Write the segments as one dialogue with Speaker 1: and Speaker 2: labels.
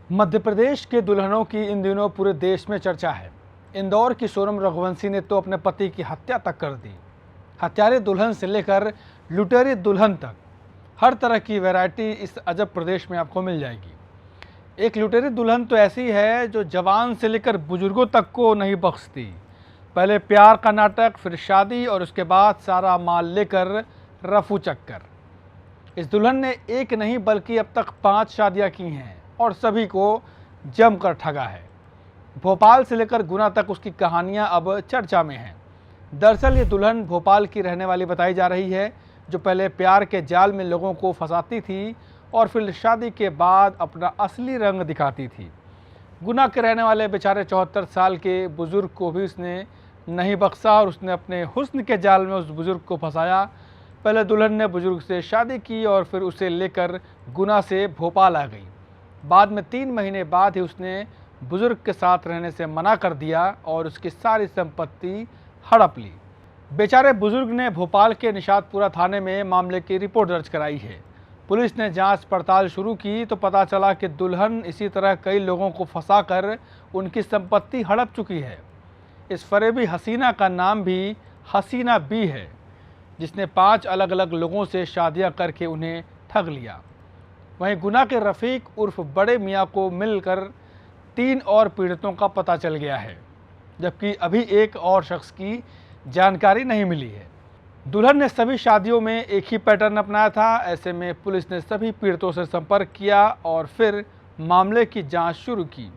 Speaker 1: मध्य प्रदेश के दुल्हनों की इन दिनों पूरे देश में चर्चा है। इंदौर की सोनम रघुवंशी ने तो अपने पति की हत्या तक कर दी। हत्यारे दुल्हन से लेकर लुटेरी दुल्हन तक हर तरह की वैरायटी इस अजब प्रदेश में आपको मिल जाएगी। एक लुटेरी दुल्हन तो ऐसी है जो जवान से लेकर बुजुर्गों तक को नहीं बख्शती। पहले प्यार का नाटक, फिर शादी और उसके बाद सारा माल लेकर रफू चक्कर। इस दुल्हन ने एक नहीं बल्कि अब तक 5 शादियां की हैं और सभी को जमकर ठगा है। भोपाल से लेकर गुना तक उसकी कहानियां अब चर्चा में हैं। दरअसल ये दुल्हन भोपाल की रहने वाली बताई जा रही है, जो पहले प्यार के जाल में लोगों को फंसाती थी और फिर शादी के बाद अपना असली रंग दिखाती थी। गुना के रहने वाले बेचारे 74 साल के बुजुर्ग को भी उसने नहीं बख्शा और उसने अपने हुस्न के जाल में उस बुजुर्ग को फंसाया। पहले दुल्हन ने बुजुर्ग से शादी की और फिर उसे लेकर गुना से भोपाल आ गई। बाद में 3 महीने बाद ही उसने बुजुर्ग के साथ रहने से मना कर दिया और उसकी सारी संपत्ति हड़प ली। बेचारे बुजुर्ग ने भोपाल के निशातपुरा थाने में मामले की रिपोर्ट दर्ज कराई है। पुलिस ने जांच पड़ताल शुरू की तो पता चला कि दुल्हन इसी तरह कई लोगों को फंसाकर उनकी संपत्ति हड़प चुकी है। इस फरेबी हसीना का नाम भी हसीना बी है, जिसने 5 अलग अलग लोगों से शादियां करके उन्हें ठग लिया। वहीं गुना के रफ़ीक उर्फ बड़े मियाँ को मिलकर 3 और पीड़ितों का पता चल गया है, जबकि अभी एक और शख्स की जानकारी नहीं मिली है। दुल्हन ने सभी शादियों में एक ही पैटर्न अपनाया था। ऐसे में पुलिस ने सभी पीड़ितों से संपर्क किया और फिर मामले की जांच शुरू की।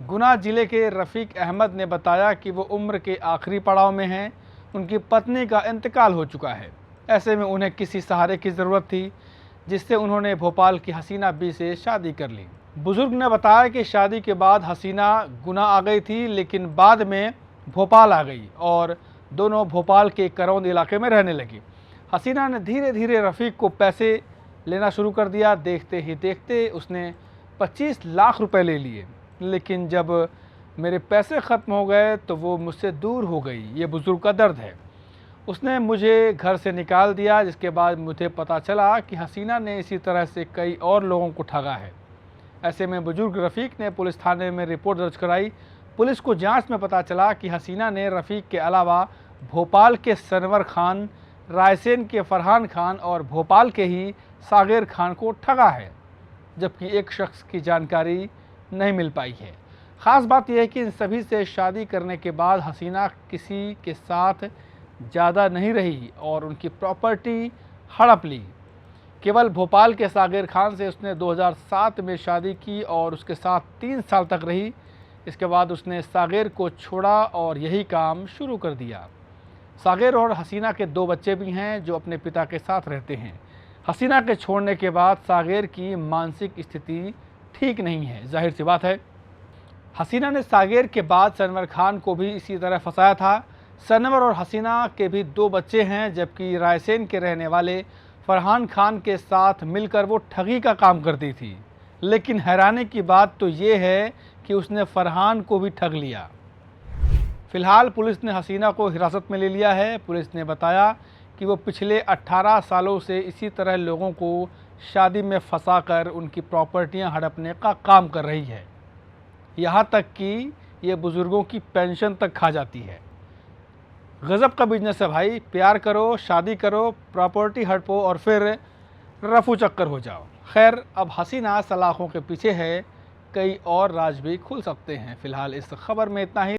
Speaker 1: गुना जिले के रफ़ीक अहमद ने बताया कि वो उम्र के आखिरी पड़ाव में हैं। उनकी पत्नी का इंतकाल हो चुका है। ऐसे में उन्हें किसी सहारे की ज़रूरत थी, जिससे उन्होंने भोपाल की हसीना बी से शादी कर ली। बुजुर्ग ने बताया कि शादी के बाद हसीना गुना आ गई थी, लेकिन बाद में भोपाल आ गई और दोनों भोपाल के करौंद इलाके में रहने लगी। हसीना ने धीरे धीरे रफ़ीक को पैसे लेना शुरू कर दिया। देखते ही देखते उसने 25 लाख रुपए ले लिए, लेकिन जब मेरे पैसे ख़त्म हो गए तो वो मुझसे दूर हो गई। ये बुजुर्ग का दर्द है। उसने मुझे घर से निकाल दिया, जिसके बाद मुझे पता चला कि हसीना ने इसी तरह से कई और लोगों को ठगा है। ऐसे में बुजुर्ग रफ़ीक ने पुलिस थाने में रिपोर्ट दर्ज कराई। पुलिस को जांच में पता चला कि हसीना ने रफ़ीक के अलावा भोपाल के सनवर खान, रायसेन के फरहान खान और भोपाल के ही सागेर खान को ठगा है, जबकि एक शख्स की जानकारी नहीं मिल पाई है। ख़ास बात यह है कि इन सभी से शादी करने के बाद हसीना किसी के साथ ज़्यादा नहीं रही और उनकी प्रॉपर्टी हड़प ली। केवल भोपाल के सागेर खान से उसने 2007 में शादी की और उसके साथ 3 साल तक रही। इसके बाद उसने सागेर को छोड़ा और यही काम शुरू कर दिया। सागेर और हसीना के 2 बच्चे भी हैं जो अपने पिता के साथ रहते हैं। हसीना के छोड़ने के बाद सागेर की मानसिक स्थिति ठीक नहीं है। जाहिर सी बात है, हसीना ने सागेर के बाद सनवर खान को भी इसी तरह फंसाया था। सनवर और हसीना के भी 2 बच्चे हैं, जबकि रायसेन के रहने वाले फरहान खान के साथ मिलकर वो ठगी का काम करती थी। लेकिन हैरानी की बात तो ये है कि उसने फरहान को भी ठग लिया। फिलहाल पुलिस ने हसीना को हिरासत में ले लिया है। पुलिस ने बताया कि वो पिछले 18 सालों से इसी तरह लोगों को शादी में फंसाकर उनकी प्रॉपर्टियां हड़पने का काम कर रही है। यहाँ तक कि ये बुज़ुर्गों की पेंशन तक खा जाती है। गज़ब का बिजनेस है भाई। प्यार करो, शादी करो, प्रॉपर्टी हड़पो और फिर रफू चक्कर हो जाओ। खैर, अब हसीना सलाखों के पीछे है, कई और राज भी खुल सकते हैं। फिलहाल इस खबर में इतना ही।